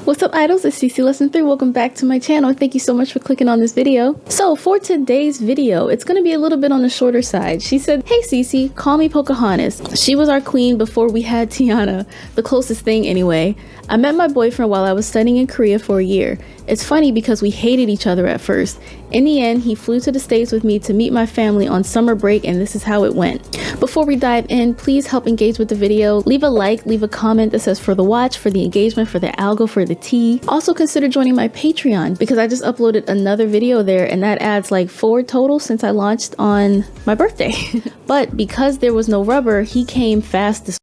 What's up, idols? It's Cece Lesson 3. Welcome back to my channel. Thank you so much for clicking on this video. So for today's video, it's going to be a little bit on the shorter side. She said, "Hey Cece, call me Pocahontas. She was our queen before we had Tiana, the closest thing anyway. I met my boyfriend while I was studying in Korea for a year. It's funny because we hated each other at first. In the end, he flew to the States with me to meet my family on summer break, and this is how it went. Before we dive in, please help engage with the video. Leave a like, leave a comment that says for the watch, for the engagement, for the algo, for the tea. Also consider joining my Patreon because I just uploaded another video there, and that adds like 4 total since I launched on my birthday. But because there was no rubber, he came fast this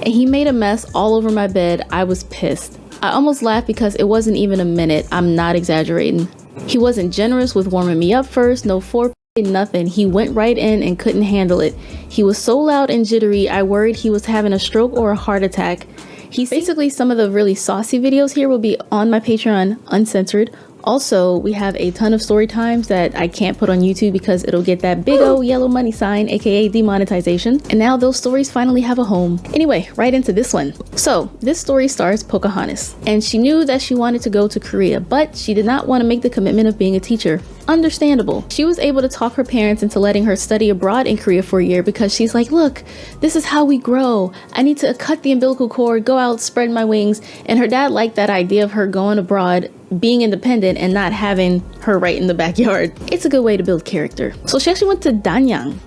and he made a mess all over my bed. I was pissed. I almost laughed because it wasn't even a minute. I'm not exaggerating. He wasn't generous with warming me up first, no foreplay, nothing. He went right in and couldn't handle it. He was so loud and jittery, I worried he was having a stroke or a heart attack. Basically, some of the really saucy videos here will be on my Patreon, uncensored. Also, we have a ton of story times that I can't put on YouTube because it'll get that big old yellow money sign, aka demonetization. And now those stories finally have a home. Anyway, right into this one. So this story stars Pocahontas, and she knew that she wanted to go to Korea, but she did not want to make the commitment of being a teacher. Understandable. She was able to talk her parents into letting her study abroad in Korea for a year because she's like, look, this is how we grow. I need to cut the umbilical cord, go out, spread my wings. And her dad liked that idea of her going abroad, being independent, and not having her right in the backyard. It's a good way to build character. So she actually went to Danyang.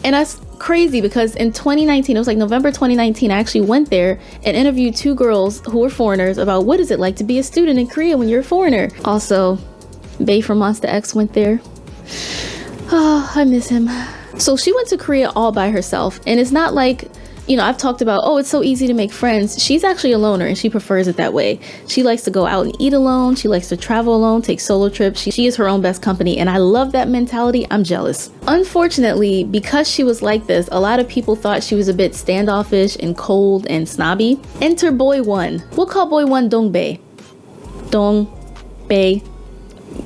And that's crazy because in 2019, it was like November 2019, I actually went there and interviewed 2 girls who were foreigners about what is it like to be a student in Korea when you're a foreigner. Also, Bae from Monster X went there. Oh, I miss him. So she went to Korea all by herself, and it's not like, you know, I've talked about, oh, it's so easy to make friends. She's actually a loner and she prefers it that way. She likes to go out and eat alone. She likes to travel alone, take solo trips. She is her own best company, and I love that mentality. I'm jealous. Unfortunately, because she was like this, a lot of people thought she was a bit standoffish and cold and snobby. Enter boy 1. We'll call boy 1 Dong-bae. Dong-bae.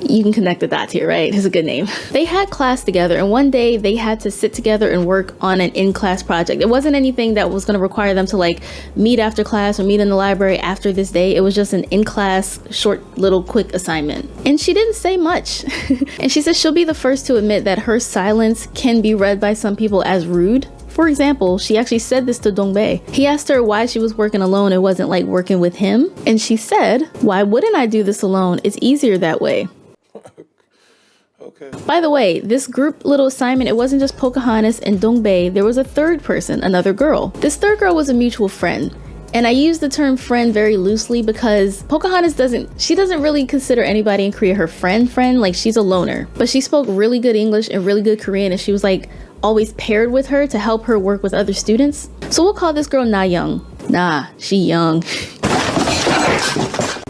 You can connect the dots here, right? It's a good name. They had class together, and one day they had to sit together and work on an in-class project. It wasn't anything that was going to require them to like meet after class or meet in the library after this day. It was just an in-class short little quick assignment. And she didn't say much. And she says she'll be the first to admit that her silence can be read by some people as rude. For example, she actually said this to Dong-bae. He asked her why she was working alone. It wasn't like working with him. And she said, "Why wouldn't I do this alone? It's easier that way." Okay. By the way, this group little assignment, it wasn't just Pocahontas and Dong-bae. There was a third person, another girl. This third girl was a mutual friend. And I use the term friend very loosely because Pocahontas doesn't really consider anybody in Korea her friend. Like, she's a loner. But she spoke really good English and really good Korean, and she was like always paired with her to help her work with other students. So we'll call this girl Na Young. Nah, she young.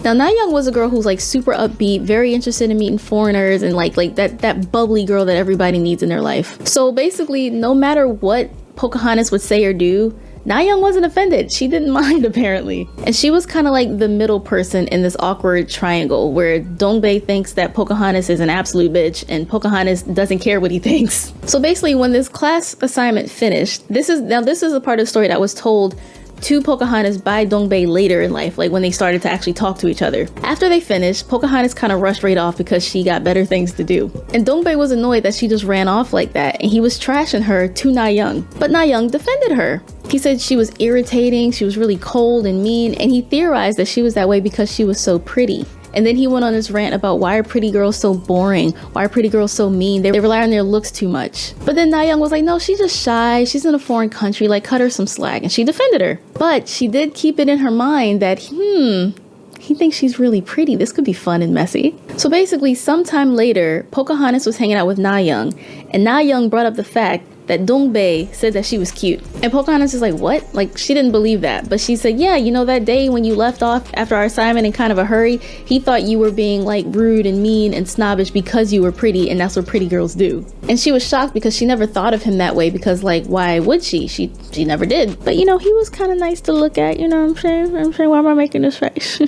Now, Na Young was a girl who's like super upbeat, very interested in meeting foreigners, and like that bubbly girl that everybody needs in their life. So basically, no matter what Pocahontas would say or do, Na Young wasn't offended. She didn't mind, apparently. And she was kind of like the middle person in this awkward triangle where Dong-bae thinks that Pocahontas is an absolute bitch and Pocahontas doesn't care what he thinks. So basically, when this class assignment finished, this is a part of the story that was told to Pocahontas by Dong-bae later in life, like when they started to actually talk to each other. After they finished, Pocahontas kind of rushed right off because she got better things to do. And Dong-bae was annoyed that she just ran off like that, and he was trashing her to Na Young. But Na Young defended her. He said she was irritating, she was really cold and mean, and he theorized that she was that way because she was so pretty. And then he went on this rant about why are pretty girls so boring? Why are pretty girls so mean? They rely on their looks too much. But then Na Young was like, no, she's just shy. She's in a foreign country. Like, cut her some slack. And she defended her. But she did keep it in her mind that, he thinks she's really pretty. This could be fun and messy. So basically, sometime later, Pocahontas was hanging out with Na Young. And Na Young brought up the fact that Dong-bae said that she was cute. And Pocahontas is like, what? Like, she didn't believe that. But she said, yeah, you know, that day when you left off after our assignment in kind of a hurry, he thought you were being like rude and mean and snobbish because you were pretty, and that's what pretty girls do. And she was shocked because she never thought of him that way because, like, why would she? She never did. But, you know, he was kind of nice to look at, you know what I'm saying? Why am I making this face?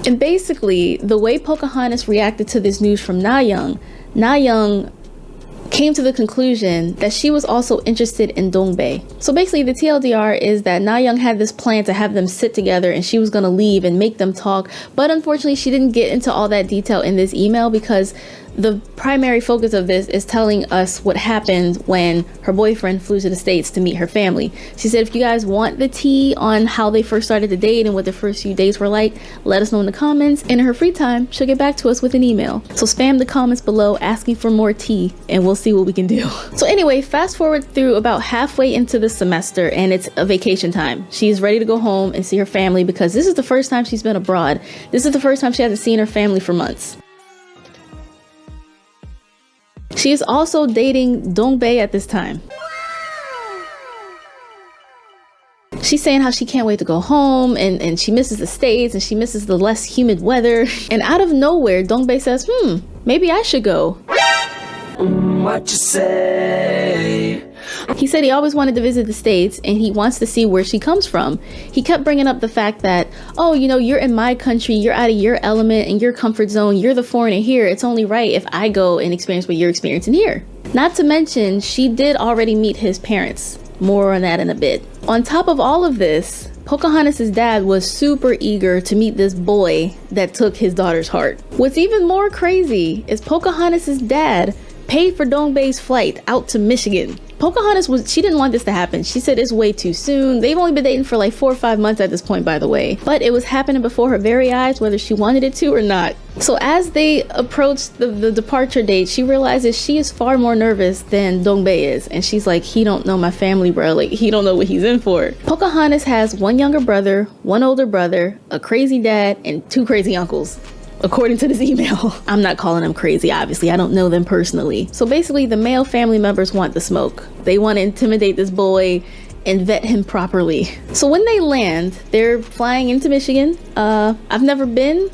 And basically, the way Pocahontas reacted to this news from Na Young came to the conclusion that she was also interested in Dongbei. So basically the TLDR is that Na Young had this plan to have them sit together and she was going to leave and make them talk, but unfortunately she didn't get into all that detail in this email because the primary focus of this is telling us what happened when her boyfriend flew to the States to meet her family. She said if you guys want the tea on how they first started to date and what the first few days were like, let us know in the comments, and in her free time she'll get back to us with an email. So spam the comments below asking for more tea and we'll see what we can do. So anyway, fast forward through about halfway into the semester and it's a vacation time. She's ready to go home and see her family because this is the first time she's been abroad. This is the first time she hasn't seen her family for months. She is also dating Dongbei at this time. She's saying how she can't wait to go home and she misses the States and she misses the less humid weather. And out of nowhere, Dongbei says, maybe I should go. What you say? He said he always wanted to visit the States and he wants to see where she comes from. He kept bringing up the fact that, oh, you know, you're in my country, you're out of your element and your comfort zone, you're the foreigner here. It's only right if I go and experience what you're experiencing here. Not to mention, she did already meet his parents. More on that in a bit. On top of all of this, Pocahontas' dad was super eager to meet this boy that took his daughter's heart. What's even more crazy is Pocahontas' dad paid for Dongbei's flight out to Michigan. Pocahontas she didn't want this to happen. She said it's way too soon. They've only been dating for like 4 or 5 months at this point, by the way. But it was happening before her very eyes, whether she wanted it to or not. So as they approached the departure date, she realizes she is far more nervous than Dongbei is. And she's like, he don't know my family, bro. Like, he don't know what he's in for. Pocahontas has 1 younger brother, 1 older brother, a crazy dad, and 2 crazy uncles. According to this email. I'm not calling them crazy, obviously. I don't know them personally. So basically, the male family members want the smoke. They want to intimidate this boy and vet him properly. So when they land, they're flying into Michigan. I've never been.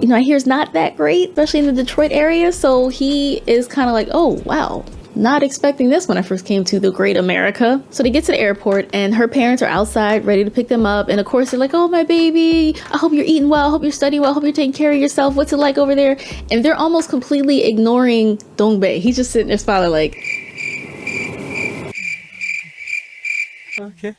You know, I hear it's not that great, especially in the Detroit area. So he is kind of like, oh, wow. Not expecting this when I first came to the great America. So they get to the airport and her parents are outside ready to pick them up. And of course they're like, oh, my baby, I hope you're eating well. I hope you're studying well. I hope you're taking care of yourself. What's it like over there? And they're almost completely ignoring Dongbei. He's just sitting there smiling like, okay.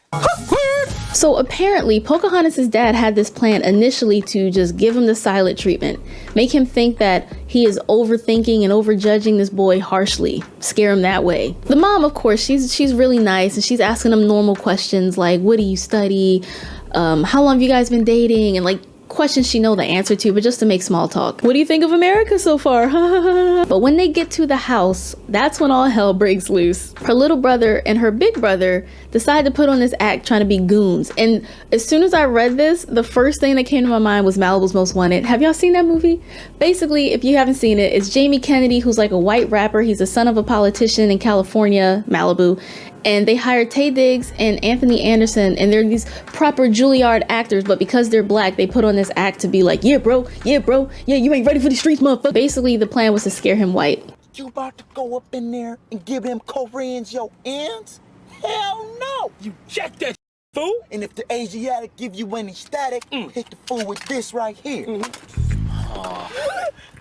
So apparently Pocahontas' dad had this plan initially to just give him the silent treatment, make him think that he is overthinking and overjudging this boy harshly, scare him that way. The mom, of course, she's really nice and she's asking him normal questions like, what do you study? How long have you guys been dating? And like questions she know the answer to, but just to make small talk. What do you think of America so far? But when they get to the house, that's when all hell breaks loose. Her little brother and her big brother decide to put on this act trying to be goons. And as soon as I read this, the first thing that came to my mind was Malibu's Most Wanted. Have y'all seen that movie? Basically, if you haven't seen it, it's Jamie Kennedy, who's like a white rapper. He's the son of a politician in California, Malibu. And they hired Taye Diggs and Anthony Anderson, and they're these proper Juilliard actors, but because they're black, they put on this act to be like, yeah, bro, yeah, you ain't ready for the streets, motherfucker. Basically, the plan was to scare him white. You about to go up in there and give them Koreans your ends? Hell no! You check that fool! And if the Asiatic give you any static, hit the fool with this right here.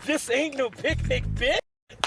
This ain't no picnic, bitch!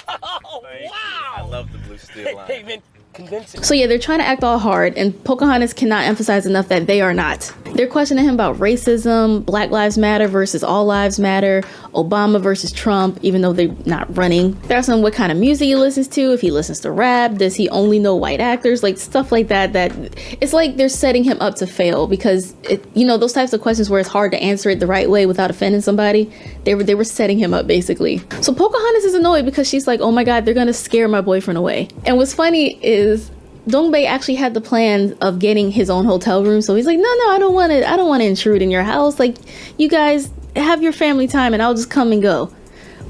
Oh, Thank wow! you. I love the blue steel line. Hey, man, convincing. So yeah, they're trying to act all hard, and Pocahontas cannot emphasize enough that they are not. They're questioning him about racism, Black Lives Matter versus All Lives Matter, Obama versus Trump, even though they're not running. They're asking him what kind of music he listens to, if he listens to rap, does he only know white actors, like stuff like that. That it's like they're setting him up to fail because those types of questions where it's hard to answer it the right way without offending somebody. They were setting him up basically. So Pocahontas is annoyed because she's like, oh my god, they're gonna scare my boyfriend away. And what's funny is Dongbei actually had the plan of getting his own hotel room, so he's like, no, I don't want to intrude in your house. Like, you guys have your family time and I'll just come and go.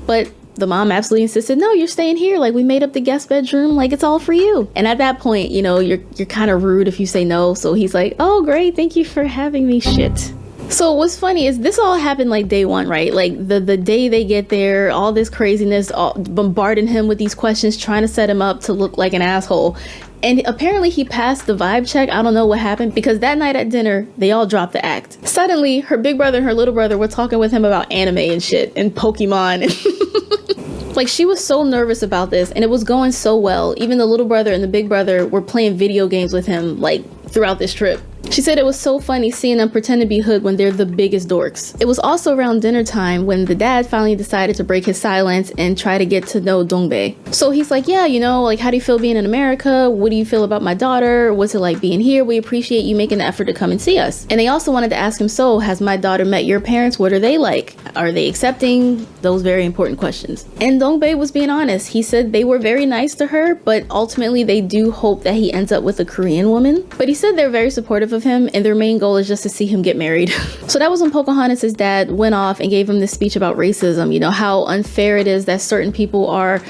But the mom absolutely insisted, no, you're staying here. Like, we made up the guest bedroom, like it's all for you. And at that point, you're kind of rude if you say no. So he's like, oh great, thank you for having me, shit. So what's funny is this all happened like day one, right? Like the day they get there, all this craziness, bombarding him with these questions, trying to set him up to look like an asshole. And apparently he passed the vibe check. I don't know what happened because that night at dinner, they all dropped the act. Suddenly, her big brother and her little brother were talking with him about anime and shit and Pokemon. Like, she was so nervous about this, and it was going so well. Even the little brother and the big brother were playing video games with him, like, throughout this trip. She said it was so funny seeing them pretend to be hood when they're the biggest dorks. It was also around dinner time when the dad finally decided to break his silence and try to get to know Dongbei. So he's like, yeah, you know, like, how do you feel being in America? What do you feel about my daughter? What's it like being here? We appreciate you making the effort to come and see us. And they also wanted to ask him, so has my daughter met your parents? What are they like? Are they accepting? Those very important questions. And Dongbei was being honest. He said they were very nice to her, but ultimately they do hope that he ends up with a Korean woman. But he said they're very supportive of him, and their main goal is just to see him get married. So that was when Pocahontas' dad went off and gave him this speech about racism, you know, how unfair it is that certain people are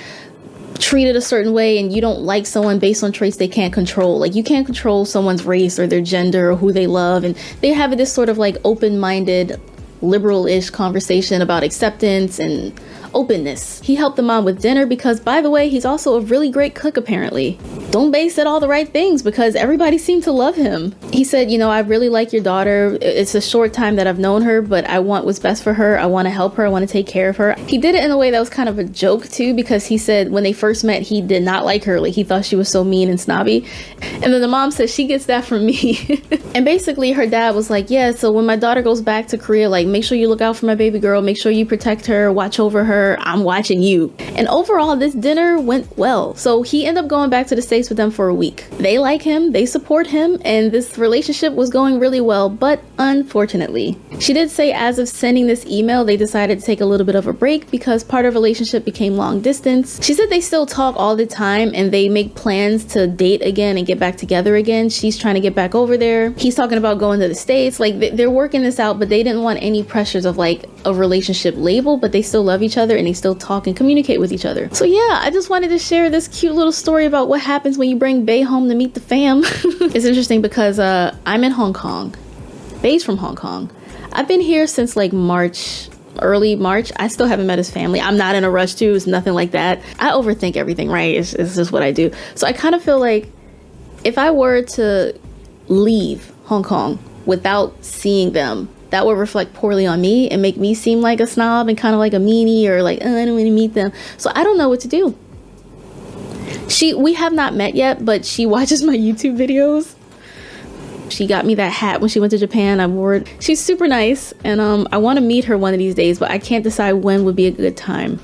treated a certain way and you don't like someone based on traits they can't control. Like, you can't control someone's race or their gender or who they love, and they have this sort of like open-minded, liberal-ish conversation about acceptance and openness. He helped the mom with dinner because, by the way, he's also a really great cook apparently. Dongbei said all the right things because everybody seemed to love him. He said, you know, I really like your daughter. It's a short time that I've known her, but I want what's best for her. I want to help her. I want to take care of her. He did it in a way that was kind of a joke too, because he said when they first met, he did not like her. Like, he thought she was so mean and snobby. And then the mom said she gets that from me. And basically her dad was like, yeah, so when my daughter goes back to Korea, like, make sure you look out for my baby girl. Make sure you protect her, watch over her. I'm watching you. And overall, this dinner went well. So he ended up going back to the States with them for a week. They like him, they support him, and this relationship was going really well, but unfortunately. She did say as of sending this email, they decided to take a little bit of a break because part of the relationship became long distance. She said they still talk all the time and they make plans to date again and get back together again. She's trying to get back over there. He's talking about going to the States. Like, they're working this out, but they didn't want any pressures of like a relationship label, but they still love each other and they still talk and communicate with each other. So yeah, I just wanted to share this cute little story about what happens when you bring Bae home to meet the fam. It's interesting because I'm in Hong Kong. Bae's from Hong Kong. I've been here since like early March. I still haven't met his family. I'm not in a rush to. It's nothing like that. I overthink everything, right? It's just what I do. So I kind of feel like if I were to leave Hong Kong without seeing them, that would reflect poorly on me and make me seem like a snob and kind of like a meanie, or like, oh, I don't want to meet them. So I don't know what to do. We have not met yet, but she watches my YouTube videos. She got me that hat when she went to Japan. I wore it. She's super nice, and I want to meet her one of these days, but I can't decide when would be a good time.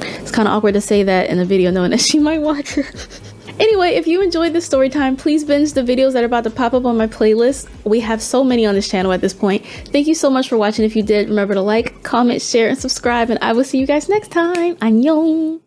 It's kind of awkward to say that in a video knowing that she might watch it. Anyway, if you enjoyed this story time, please binge the videos that are about to pop up on my playlist. We have so many on this channel at this point. Thank you so much for watching. If you did, remember to like, comment, share, and subscribe, and I will see you guys next time. Annyeong!